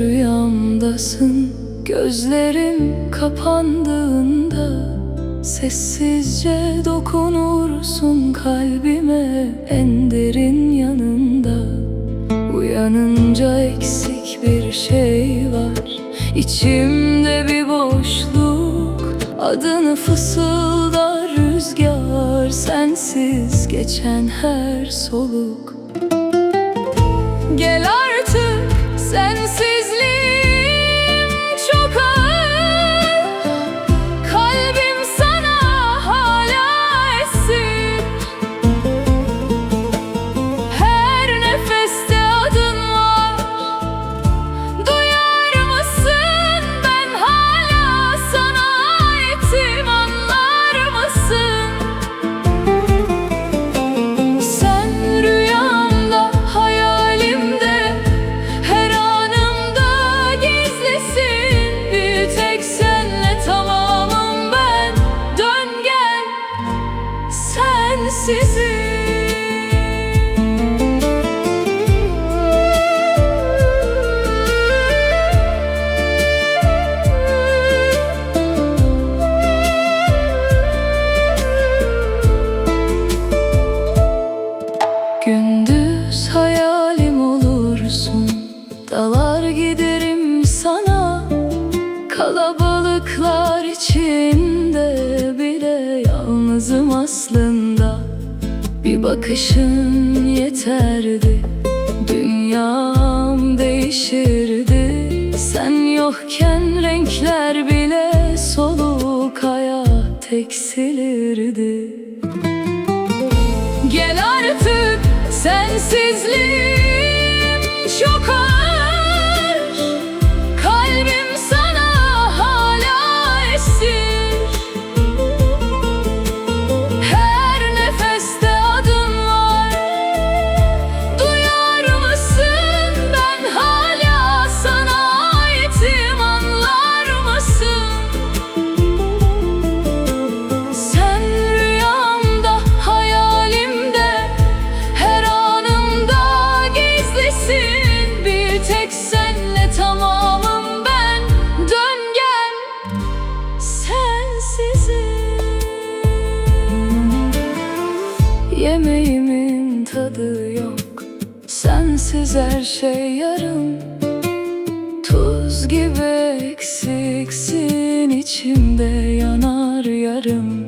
rüyamdasın. Gözlerim kapandığında sessizce dokunursun kalbime, en derin yanında. Uyanınca eksik bir şey var, içimde bir boşluk. Adını fısıldar rüzgar, sensiz geçen her soluk. Gel artık, sensizliğim çok ağır. Kalbim sana hala esir. Her nefeste adın var. Duyar mısın, ben hala sana aitim, anlar mısın? Sen rüyamda, hayalimde, her anımda gizlisin. Bir tek senle tamamım ben. Dön gel, sensizim. Gündüz hayalim olursun, dalar giderim sana. Kalabalıklar içinde bile yalnızım aslında. Bir bakışın yeterdi, dünyam değişirdi. Sen yokken renkler bile soluk, hayat eksilirdi. Gel artık, sensizliğim çok ağır. Kalbim sana hala esir. Her nefeste adın var. Duyar mısın, ben hala sana aitim, anlar mısın? Sen rüyamda, hayalimde, her anımda gizlisin. Bir tek senle tamamım ben. Dön gel, sensizim. Yemeğimin tadı yok, sensiz her şey yarım. Tuz gibi eksiksin, içimde yanar yarım.